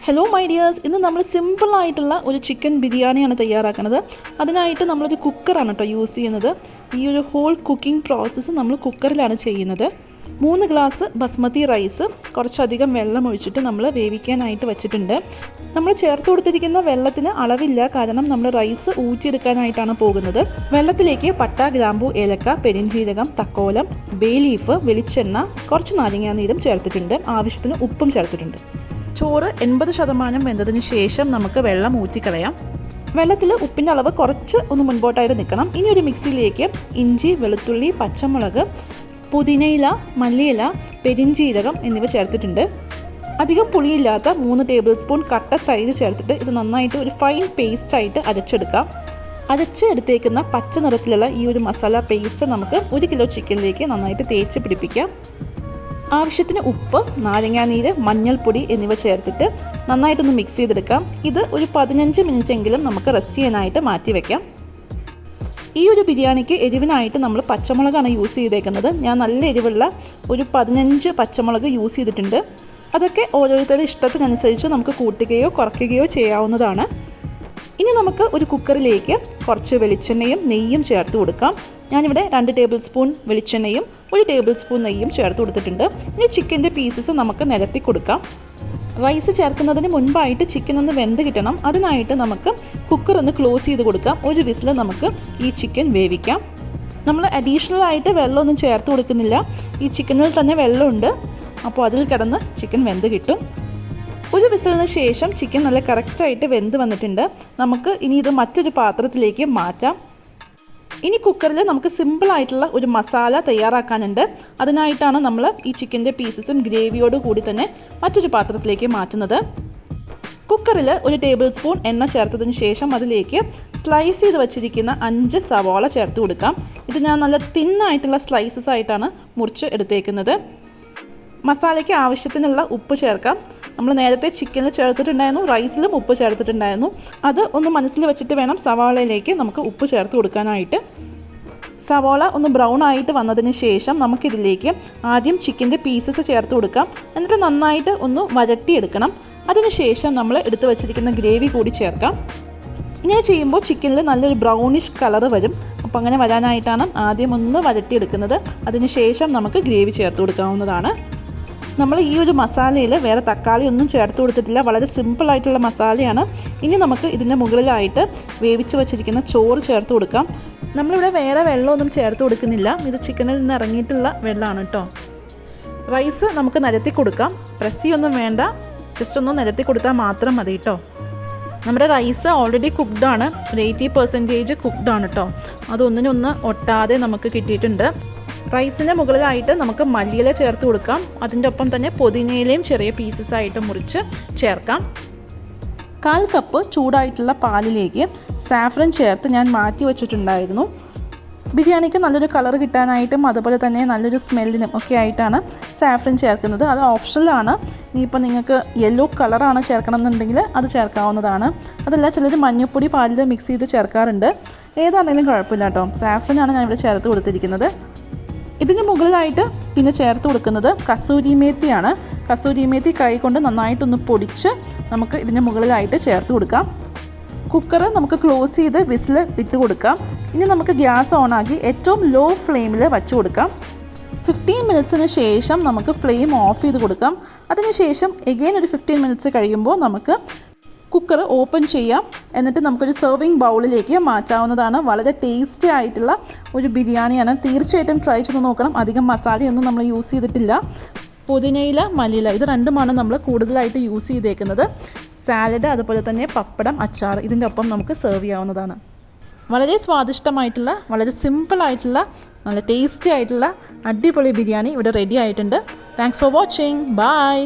Hello my dears, ഇന്ന് നമ്മൾ സിമ്പിളായിട്ടുള്ള ഒരു ചിക്കൻ ബിരിയാണിയാണ് തയ്യാറാക്കുന്നത്. അതിനായിട്ട് നമ്മളൊരു കുക്കറാണ് കേട്ടോ യൂസ് ചെയ്യുന്നത്. ഈ ഒരു ഹോൾ കുക്കിംഗ് പ്രോസസ്സ് നമ്മൾ കുക്കറിലാണ് ചെയ്യുന്നത്. 3 ഗ്ലാസ് ബസ്മതി റൈസ് കുറച്ചധികം വെള്ളം ഒഴിച്ചിട്ട് നമ്മൾ വേവിക്കാനായിട്ട് വെച്ചിട്ടുണ്ട്. നമ്മൾ ചേർത്ത് കൊടുത്തിരിക്കുന്ന വെള്ളത്തിന് അളവില്ല, കാരണം നമ്മൾ റൈസ് ഊറ്റിയെടുക്കാനായിട്ടാണ് പോകുന്നത്. വെള്ളത്തിലേക്ക് പട്ട, ഗ്രാമ്പൂ, ഏലക്ക, പെരിഞ്ജീരകം, തക്കോലം, ബേ ലീഫ്, വെളിച്ചെണ്ണ, കുറച്ച് നാരങ്ങാനീരും ചേർത്തിട്ടുണ്ട്. ആവശ്യത്തിന് ഉപ്പും ചേർത്തിട്ടുണ്ട്. ചോറ് 80% വെന്തതിന് ശേഷം നമുക്ക് വെള്ളം ഊറ്റിക്കളയാം. വെള്ളത്തിൽ ഉപ്പിൻ്റെ അളവ് കുറച്ച് ഒന്ന് മുൻപോട്ടായിട്ട് നിൽക്കണം. ഇനി ഒരു മിക്സിയിലേക്ക് ഇഞ്ചി, വെളുത്തുള്ളി, പച്ചമുളക്, പുതിനയില, മല്ലിയില, പെരിഞ്ജീരകം എന്നിവ ചേർത്തിട്ടുണ്ട്. അധികം പുളിയില്ലാത്ത 3 ടേബിൾ സ്പൂൺ കട്ട തൈര് ചേർത്തിട്ട് ഇത് നന്നായിട്ട് ഒരു ഫൈൻ പേസ്റ്റായിട്ട് അരച്ചെടുക്കാം. അരച്ചെടുത്തേക്കുന്ന പച്ച നിറത്തിലുള്ള ഈ ഒരു മസാല പേസ്റ്റ് നമുക്ക് 1 കിലോ ചിക്കനിലേക്ക് നന്നായിട്ട് തേച്ച് പിടിപ്പിക്കാം. ആവശ്യത്തിന് ഉപ്പ്, നാരങ്ങാനീര്, മഞ്ഞൾപ്പൊടി എന്നിവ ചേർത്തിട്ട് നന്നായിട്ടൊന്ന് മിക്സ് ചെയ്തെടുക്കാം. ഇത് ഒരു 15 മിനിറ്റെങ്കിലും നമുക്ക് റെസ്റ്റ് ചെയ്യാനായിട്ട് മാറ്റി വയ്ക്കാം. ഈ ഒരു ബിരിയാണിക്ക് എരിവിനായിട്ട് നമ്മൾ പച്ചമുളകാണ് യൂസ് ചെയ്തേക്കുന്നത്. ഞാൻ നല്ല എരിവുള്ള ഒരു 15 പച്ചമുളക് യൂസ് ചെയ്തിട്ടുണ്ട്. അതൊക്കെ ഓരോരുത്തരുടെ ഇഷ്ടത്തിനനുസരിച്ച് നമുക്ക് കൂട്ടുകയോ കുറയ്ക്കുകയോ ചെയ്യാവുന്നതാണ്. ഇനി നമുക്ക് ഒരു കുക്കറിലേക്ക് കുറച്ച് വെളിച്ചെണ്ണയും നെയ്യും ചേർത്ത് കൊടുക്കാം. ഞാനിവിടെ 2 ടേബിൾ സ്പൂൺ വെളിച്ചെണ്ണയും 1 ടേബിൾ സ്പൂൺ നെയ്യും ചേർത്ത് കൊടുത്തിട്ടുണ്ട്. ഇനി ചിക്കൻ്റെ പീസസ് നമുക്ക് നിരത്തി കൊടുക്കാം. റൈസ് ചേർക്കുന്നതിന് മുൻപായിട്ട് ചിക്കൻ ഒന്ന് വെന്ത് കിട്ടണം. അതിനായിട്ട് നമുക്ക് കുക്കർ ഒന്ന് ക്ലോസ് ചെയ്ത് കൊടുക്കാം. ഒരു വിസിൽ നമുക്ക് ഈ ചിക്കൻ വേവിക്കാം. നമ്മൾ അഡീഷണൽ ആയിട്ട് വെള്ളമൊന്നും ചേർത്ത് കൊടുക്കുന്നില്ല. ഈ ചിക്കനിൽ തന്നെ വെള്ളമുണ്ട്, അപ്പോൾ അതിൽ കിടന്ന് ചിക്കൻ വെന്ത് കിട്ടും. ഒരു വിസിലിന് ശേഷം ചിക്കൻ നല്ല കറക്റ്റായിട്ട് വെന്ത് വന്നിട്ടുണ്ട്. നമുക്ക് ഇനി ഇത് മറ്റൊരു പാത്രത്തിലേക്ക് മാറ്റാം. ഇനി കുക്കറിൽ നമുക്ക് സിമ്പിളായിട്ടുള്ള ഒരു മസാല തയ്യാറാക്കാനുണ്ട്. അതിനായിട്ടാണ് നമ്മൾ ഈ ചിക്കൻ്റെ പീസസും ഗ്രേവിയോട് കൂടി തന്നെ മറ്റൊരു പാത്രത്തിലേക്ക് മാറ്റുന്നത്. കുക്കറിൽ 1 ടേബിൾ സ്പൂൺ എണ്ണ ചേർത്തതിന് ശേഷം അതിലേക്ക് സ്ലൈസ് ചെയ്ത് വച്ചിരിക്കുന്ന 5 സവാള ചേർത്ത് കൊടുക്കാം. ഇത് ഞാൻ നല്ല തിന്നായിട്ടുള്ള സ്ലൈസസ് ആയിട്ടാണ് മുറിച്ച് എടുത്തേക്കുന്നത്. മസാലയ്ക്ക് ആവശ്യത്തിനുള്ള ഉപ്പ് ചേർക്കാം. നമ്മൾ നേരത്തെ ചിക്കനിൽ ചേർത്തിട്ടുണ്ടായിരുന്നു, റൈസിലും ഉപ്പ് ചേർത്തിട്ടുണ്ടായിരുന്നു. അത് ഒന്ന് മനസ്സിൽ വെച്ചിട്ട് വേണം സവാളയിലേക്ക് നമുക്ക് ഉപ്പ് ചേർത്ത് കൊടുക്കാനായിട്ട്. സവാള ഒന്ന് ബ്രൗൺ ആയിട്ട് വന്നതിന് ശേഷം നമുക്കിതിലേക്ക് ആദ്യം ചിക്കൻ്റെ പീസസ് ചേർത്ത് കൊടുക്കാം. എന്നിട്ട് നന്നായിട്ട് ഒന്ന് വഴട്ടിയെടുക്കണം. അതിനുശേഷം നമ്മൾ എടുത്ത് വെച്ചിരിക്കുന്ന ഗ്രേവി കൂടി ചേർക്കാം. ഇങ്ങനെ ചെയ്യുമ്പോൾ ചിക്കനിൽ നല്ലൊരു ബ്രൗണിഷ് കളർ വരും. അപ്പോൾ അങ്ങനെ വരാനായിട്ടാണ് ആദ്യം ഒന്ന് വഴട്ടിയെടുക്കുന്നത്. അതിനുശേഷം നമുക്ക് ഗ്രേവി ചേർത്ത് കൊടുക്കാവുന്നതാണ്. നമ്മൾ ഈ ഒരു മസാലയിൽ വേറെ തക്കാളി ഒന്നും ചേർത്ത് കൊടുത്തിട്ടില്ല. വളരെ സിമ്പിളായിട്ടുള്ള മസാലയാണ്. ഇനി നമുക്ക് ഇതിൻ്റെ മുകളിലായിട്ട് വേവിച്ച് വച്ചിരിക്കുന്ന ചോറ് ചേർത്ത് കൊടുക്കാം. നമ്മളിവിടെ വേറെ വെള്ളമൊന്നും ചേർത്ത് കൊടുക്കുന്നില്ല. ഇത് ചിക്കനിൽ നിന്ന് ഇറങ്ങിയിട്ടുള്ള വെള്ളമാണ് കേട്ടോ. റൈസ് നമുക്ക് നിരത്തി കൊടുക്കാം. പ്രസ് ചെയ്യൊന്നും വേണ്ട, ജസ്റ്റ് ഒന്ന് നിരത്തി കൊടുത്താൽ മാത്രം മതി കേട്ടോ. നമ്മുടെ റൈസ് ഓൾറെഡി കുക്ക്ഡാണ്, ഒരു 80% കുക്ക്ഡാണ് കേട്ടോ. അതൊന്നിനൊന്ന് ഒട്ടാതെ നമുക്ക് കിട്ടിയിട്ടുണ്ട്. റൈസിൻ്റെ മുകളിലായിട്ട് നമുക്ക് മല്ലിയില ചേർത്ത് കൊടുക്കാം. അതിൻ്റെ ഒപ്പം തന്നെ പുതിനയിലയും ചെറിയ പീസസായിട്ട് മുറിച്ച് ചേർക്കാം. 1/4 കപ്പ് ചൂടായിട്ടുള്ള പാലിലേക്ക് സാഫ്രൻ ചേർത്ത് ഞാൻ മാറ്റി വെച്ചിട്ടുണ്ടായിരുന്നു. ബിരിയാണിക്ക് നല്ലൊരു കളർ കിട്ടാനായിട്ടും അതുപോലെ തന്നെ നല്ലൊരു സ്മെല്ലിനും ഒക്കെ ആയിട്ടാണ് സാഫ്രൻ ചേർക്കുന്നത്. അത് ഓപ്ഷനിലാണ്. ഇനിയിപ്പോൾ നിങ്ങൾക്ക് യെല്ലോ കളറാണ് ചേർക്കണം എന്നുണ്ടെങ്കിൽ അത് ചേർക്കാവുന്നതാണ്. അതല്ല, ചിലർ മഞ്ഞൾപ്പൊടി പാലിൽ മിക്സ് ചെയ്ത് ചേർക്കാറുണ്ട്. ഏതാണെങ്കിലും കുഴപ്പമില്ല കേട്ടോ. സാഫ്രനാണ് ഞാൻ ഇവിടെ ചേർത്ത് കൊടുത്തിരിക്കുന്നത്. ഇതിന് മുകളിലായിട്ട് പിന്നെ ചേർത്ത് കൊടുക്കുന്നത് കസൂരി മേത്തിയാണ്. കസൂരി മേത്തി കൈ കൊണ്ട് നന്നായിട്ടൊന്ന് പൊടിച്ച് നമുക്ക് ഇതിന് മുകളിലായിട്ട് ചേർത്ത് കൊടുക്കാം. കുക്കർ നമുക്ക് ക്ലോസ് ചെയ്ത് വിസിൽ ഇട്ട് കൊടുക്കാം. ഇനി നമുക്ക് ഗ്യാസ് ഓണാക്കി ഏറ്റവും ലോ ഫ്ലെയിമിൽ വച്ച് കൊടുക്കാം. 15 മിനിറ്റ്സിന് ശേഷം നമുക്ക് ഫ്ലെയിം ഓഫ് ചെയ്ത് കൊടുക്കാം. അതിനുശേഷം എഗെയിൻ ഒരു 15 മിനിറ്റ്സ് കഴിയുമ്പോൾ നമുക്ക് കുക്കർ ഓപ്പൺ ചെയ്യാം. എന്നിട്ട് നമുക്കൊരു സെർവിങ് ബൗളിലേക്ക് മാറ്റാവുന്നതാണ്. വളരെ ടേസ്റ്റി ആയിട്ടുള്ള ഒരു ബിരിയാണിയാണ്. തീർച്ചയായിട്ടും ട്രൈ ചെയ്ത് നോക്കണം. അധികം മസാലയൊന്നും നമ്മൾ യൂസ് ചെയ്തിട്ടില്ല. പുതിനയില, മല്ലിയില ഇത് രണ്ടുമാണ് നമ്മൾ കൂടുതലായിട്ട് യൂസ് ചെയ്തേക്കുന്നത്. സാലഡ്, അതുപോലെ തന്നെ പപ്പടം, അച്ചാർ ഇതിൻ്റെ ഒപ്പം നമുക്ക് സെർവ് ചെയ്യാവുന്നതാണ്. വളരെ സ്വാദിഷ്ടമായിട്ടുള്ള, വളരെ സിമ്പിളായിട്ടുള്ള, നല്ല ടേസ്റ്റി ആയിട്ടുള്ള അടിപൊളി ബിരിയാണി ഇവിടെ റെഡി ആയിട്ടുണ്ട്. Thanks for watching. ബൈ.